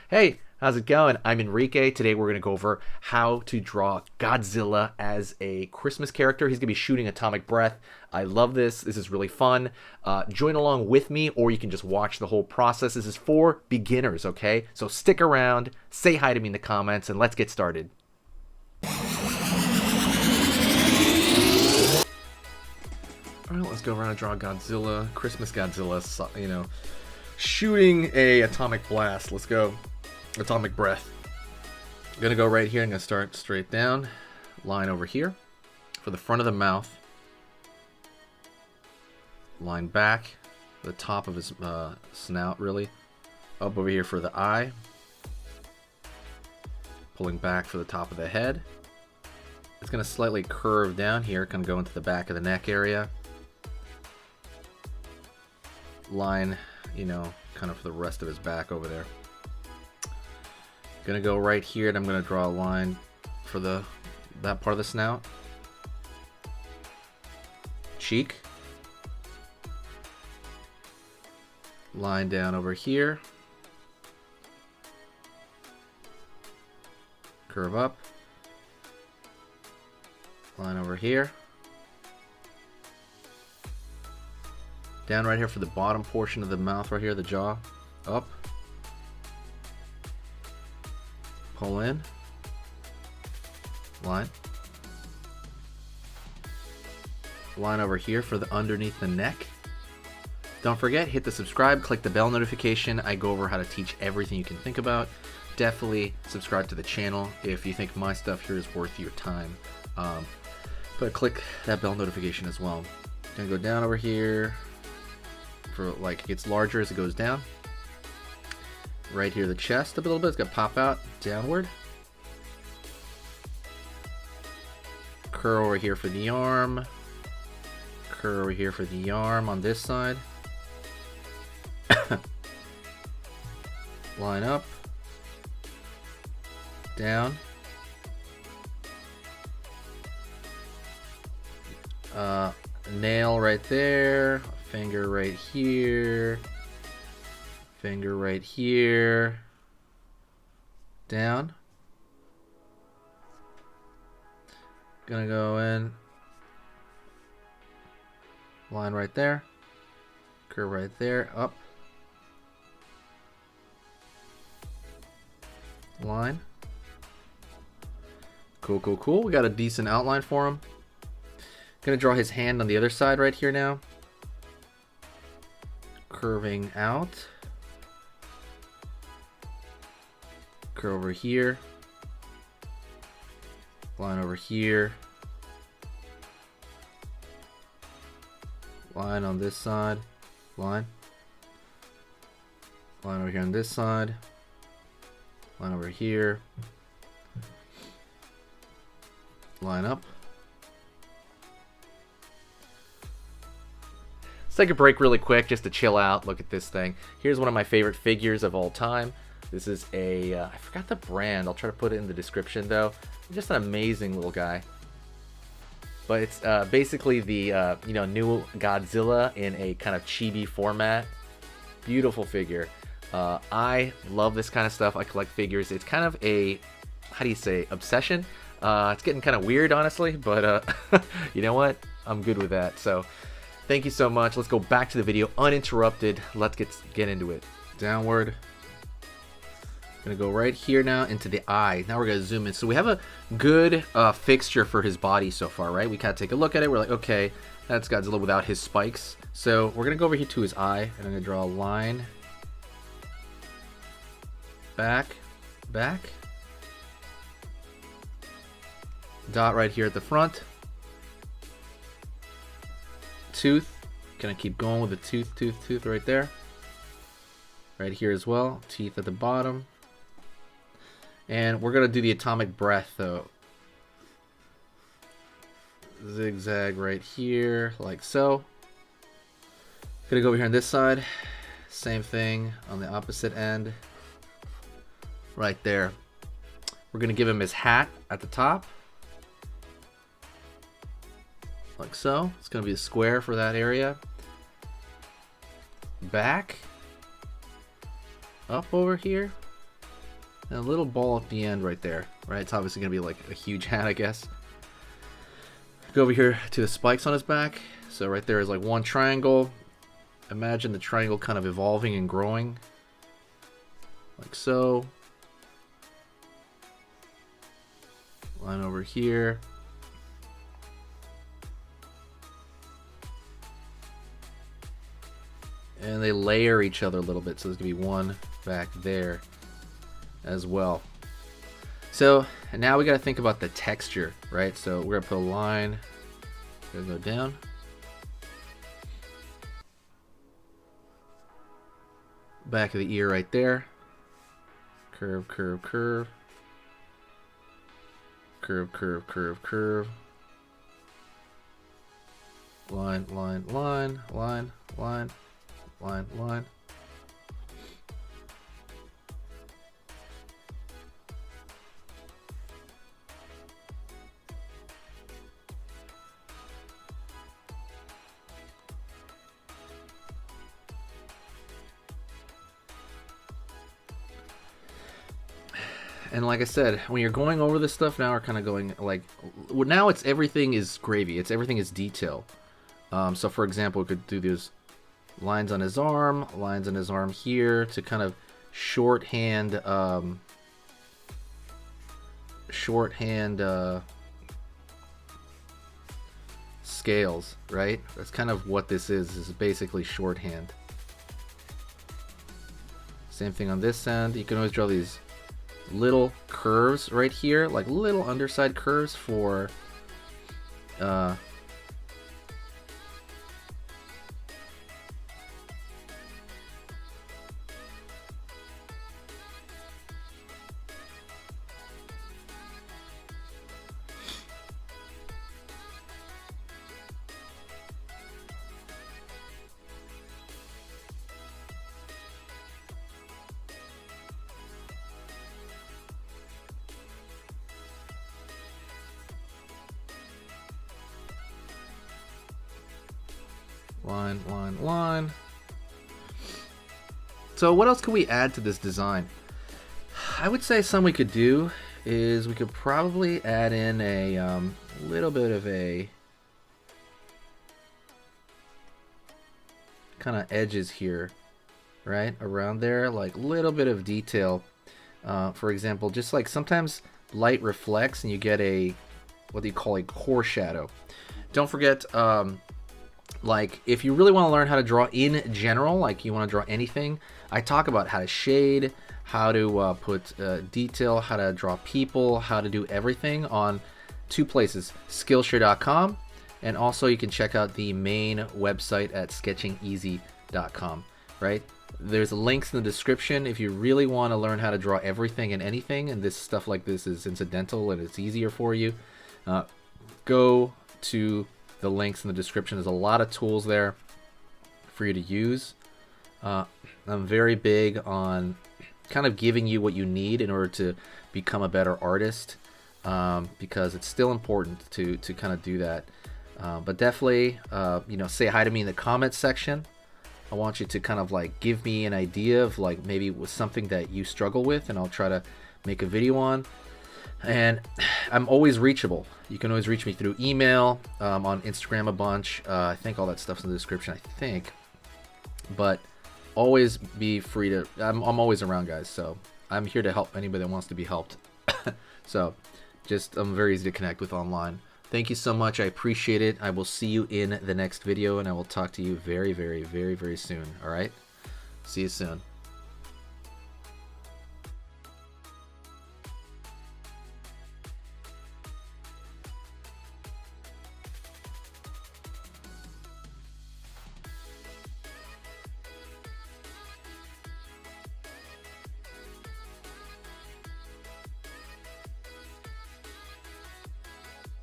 Hey, how's it going? I'm Enrique. Today we're going to go over how to draw Godzilla as a Christmas character. He's going to be shooting atomic breath. I love this. This is really fun. Join along with me, or you can just watch the whole process. This is for beginners, okay? So stick around, say hi to me in the comments, and let's get started. All right, let's go around and draw Godzilla, Christmas Godzilla, shooting a atomic blast. Let's go. Atomic breath. I'm gonna go right here. I'm gonna start straight down. Line over here for the front of the mouth. Line back the top of his snout, really. Up over here for the eye. Pulling back for the top of the head. It's gonna slightly curve down here, kind of go into the back of the neck area. Line, kind of for the rest of his back over there. Gonna go right here, and I'm gonna draw a line for that part of the snout. Cheek. Line down over here. Curve up. Line over here. Down right here for the bottom portion of the mouth right here, the jaw. Up. Pull in. Line. Line over here for the underneath the neck. Don't forget, hit the subscribe, click the bell notification. I go over how to teach everything you can think about. Definitely subscribe to the channel if you think my stuff here is worth your time. But click that bell notification as well. Gonna go down over here. For like it gets larger as it goes down. Right here, the chest a little bit. It's gonna pop out downward. Curl over here for the arm. Curl over here for the arm on this side. Line up. Down. Nail right there. Finger right here. Finger right here. Down. Gonna go in. Line right there. Curve right there. Up. Line. Cool, cool, cool. We got a decent outline for him. Gonna draw his hand on the other side right here now. Curving out. Curve over here. Line over here. Line on this side. Line. Line over here on this side. Line over here. Line up. Let's take a break really quick just to chill out, look at this thing. Here's one of my favorite figures of all time. This is a, I forgot the brand, I'll try to put it in the description though. Just an amazing little guy. But it's basically the new Godzilla in a kind of chibi format. Beautiful figure. I love this kind of stuff. I collect figures. It's kind of a, how do you say, obsession? It's getting kind of weird, honestly, but you know what? I'm good with that. So thank you so much. Let's go back to the video uninterrupted. Let's get into it. Downward. Gonna go right here now into the eye. Now we're gonna zoom in. So we have a good fixture for his body so far, right? We kind of take a look at it. We're like, okay, that's Godzilla without his spikes. So we're gonna go over here to his eye, and I'm gonna draw a line. Back, back. Dot right here at the front. Tooth. Gonna keep going with the tooth right there. Right here as well. Teeth at the bottom. And we're gonna do the atomic breath though. Zigzag right here, like so. Gonna go over here on this side. Same thing on the opposite end. Right there. We're gonna give him his hat at the top. Like so. It's gonna be a square for that area. Back. Up over here. And a little ball at the end right there, right? It's obviously going to be like a huge hat, I guess. Go over here to the spikes on his back. So right there is like one triangle. Imagine the triangle kind of evolving and growing. Like so. Line over here. And they layer each other a little bit, so there's going to be one back there as well. So now we got to think about the texture, right? So we're going to put a line, going to go down. Back of the ear right there. Curve, curve, curve. Curve, curve, curve, curve. Line, line, line, line, line, line, line. And like I said, when you're going over this stuff, now we're kind of going like, now it's everything is gravy. It's everything is detail. So for example, we could do these lines on his arm here to kind of shorthand scales, right? That's kind of what this is basically shorthand. Same thing on this end. You can always draw these little curves right here, like little underside curves for line, line, line. So what else can we add to this design? I would say something we could do is we could probably add in a little bit of a kind of edges here, right around there, like a little bit of detail. For example, just like sometimes light reflects and you get a what do you call a core shadow. Don't forget, like if you really want to learn how to draw in general, like you want to draw anything, I talk about how to shade, how to put detail, how to draw people, how to do everything on two places, Skillshare.com, and also you can check out the main website at sketchingeasy.com, right? There's links in the description if you really want to learn how to draw everything and anything, and this stuff like this is incidental and it's easier for you. Go to the links in the description. There's a lot of tools there for you to use. I'm very big on kind of giving you what you need in order to become a better artist, because it's still important to kind of do that. But definitely, you know, say hi to me in the comments section. I want you to kind of like give me an idea of like maybe with something that you struggle with, and I'll try to make a video on. And I'm always reachable. You can always reach me through email, on Instagram a bunch. I think all that stuff's in the description, I think. But always be free to, I'm always around, guys. So I'm here to help anybody that wants to be helped. So just, I'm very easy to connect with online. Thank you so much. I appreciate it. I will see you in the next video, and I will talk to you very, very, very, very soon. All right? See you soon.